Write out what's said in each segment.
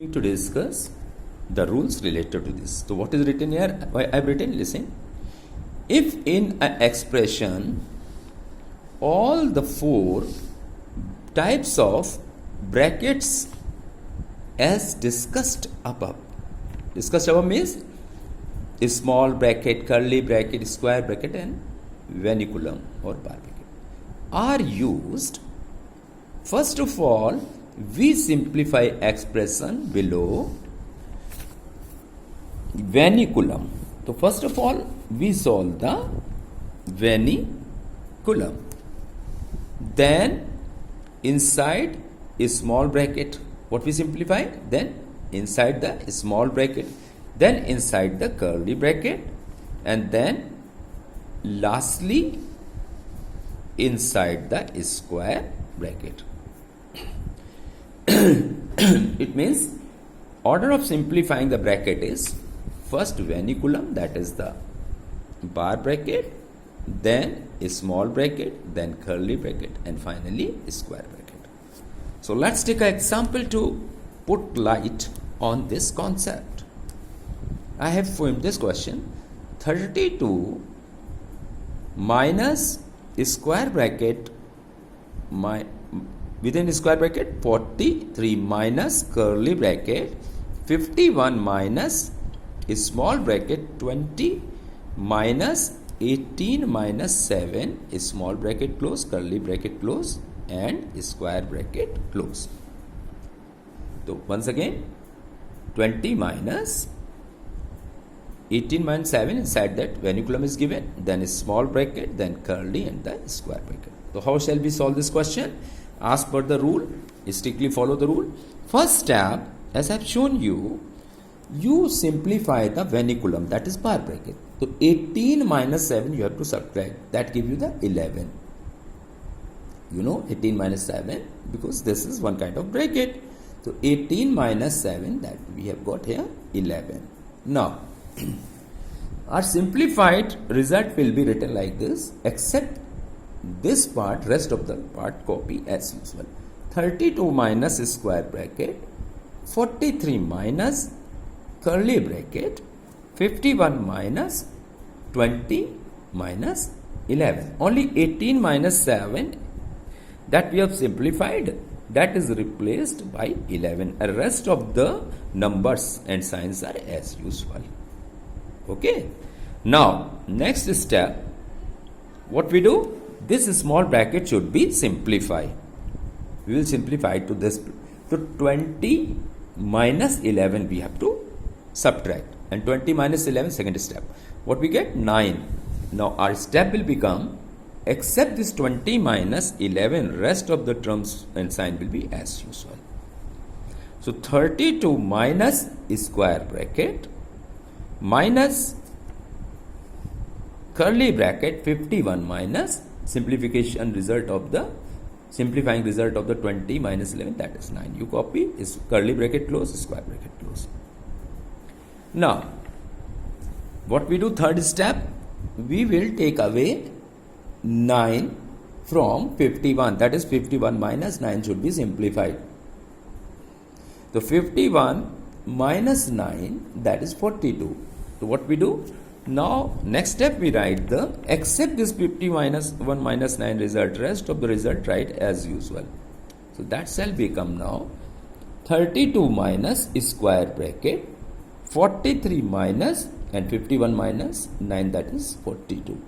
To discuss the rules related to this. So what is written here? I've written, listen. If in an expression all the four types of brackets as discussed above means a small bracket, curly bracket, square bracket and vernaculum or bar bracket are used, first of all we simplify expression below vernaculum. So first of all we solve the vernaculum. Then inside a small bracket, what we simplify? Then inside the small bracket, then inside the curly bracket, and then lastly inside the square bracket. It means order of simplifying the bracket is first vernaculum, that is the bar bracket, then a small bracket, then curly bracket, and finally a square bracket. So let's take an example to put light on this concept. I have framed this question: 32 minus a square bracket within square bracket 43 minus curly bracket 51 minus a small bracket 20 minus 18 minus 7 a small bracket close, curly bracket close, and a square bracket close. So once again 20 minus 18 minus 7, inside that vernaculum is given, then a small bracket, then curly, and the square bracket. So how shall we solve this question? As per the rule, strictly follow the rule. First step, as I have shown you, you simplify the vernaculum, that is bar bracket. So 18 minus 7 you have to subtract, that give you the 11. You know 18 minus 7 because this is one kind of bracket. So 18 minus 7, that we have got here 11. Now our simplified result will be written like this, except this part, rest of the part copy as usual. 32 minus square bracket, 43 minus curly bracket, 51 minus 20 minus 11. Only 18 minus 7 that we have simplified, that is replaced by 11. The rest of the numbers and signs are as usual. Okay. Now next step, what we do? This small bracket should be simplified. We will simplify to this. So 20 minus 11 we have to subtract, and 20 minus 11 second step. What we get? 9. Now our step will become, except this 20 minus 11, rest of the terms and sign will be as usual. So 32 minus square bracket minus curly bracket 51 minus simplifying result of the 20 minus 11, that is 9. You copy, is curly bracket close, square bracket close. Now what we do? Third step, we will take away 9 from 51, that is 51 minus 9 should be simplified. So 51 minus 9, that is 42. So what we do? Now next step we write the, except this 50 minus 1 minus 9 result, rest of the result write as usual. So that shall become now 32 minus square bracket 43 minus and 51 minus 9, that is 42.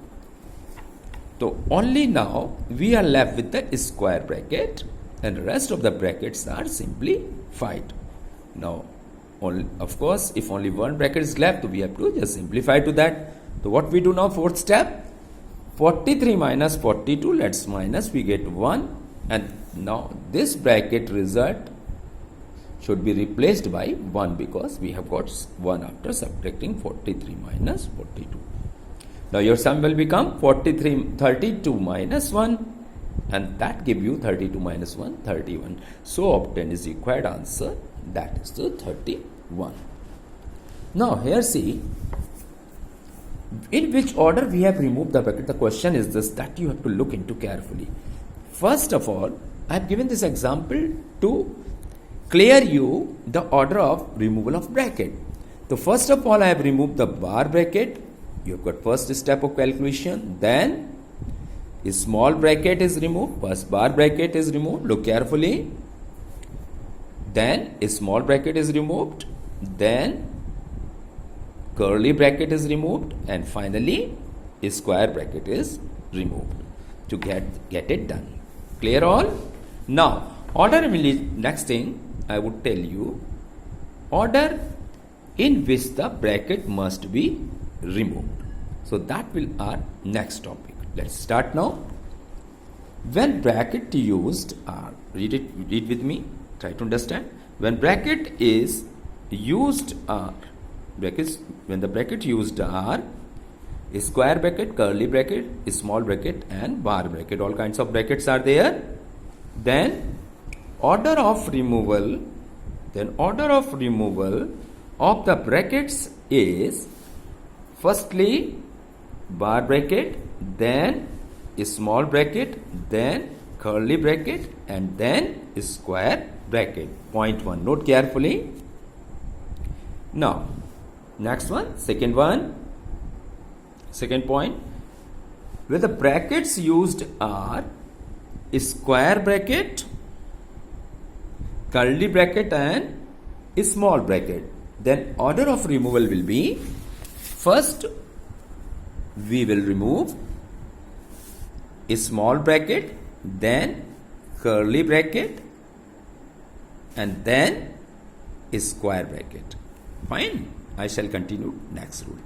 So only now we are left with the square bracket, and the rest of the brackets are simplified. Now of course, if only one bracket is left, we have to just simplify to that. So what we do now? Fourth step, 43 minus 42, let's minus, we get 1, and now this bracket result should be replaced by 1 because we have got 1 after subtracting 43 minus 42. Now your sum will become 32 minus 1, and that give you 32 minus 1, 31. So obtained is the required answer, that is the 31. Now here see, in which order we have removed the bracket. The question is this, that you have to look into carefully. First of all, I have given this example to clear you the order of removal of bracket. So first of all, I have removed the bar bracket. You have got first step of calculation. Then a small bracket is removed. First bar bracket is removed. Look carefully. Then a small bracket is removed. Then curly bracket is removed. And finally, a square bracket is removed to get it done. Clear all? Now, order next thing I would tell you, order in which the bracket must be removed. So that will our next topic. Let's start now. When bracket used are, read with me, try to understand. When bracket is used are, when the bracket used are a square bracket, curly bracket, a small bracket and bar bracket. All kinds of brackets are there. Then order of removal of the brackets is firstly bar bracket, then a small bracket, then curly bracket and then a square bracket. Point 1. Note carefully. Now, next one, second point, where the brackets used are a square bracket, curly bracket and a small bracket. Then order of removal will be, first we will remove a small bracket, then curly bracket and then a square bracket. Fine. I shall continue next rule.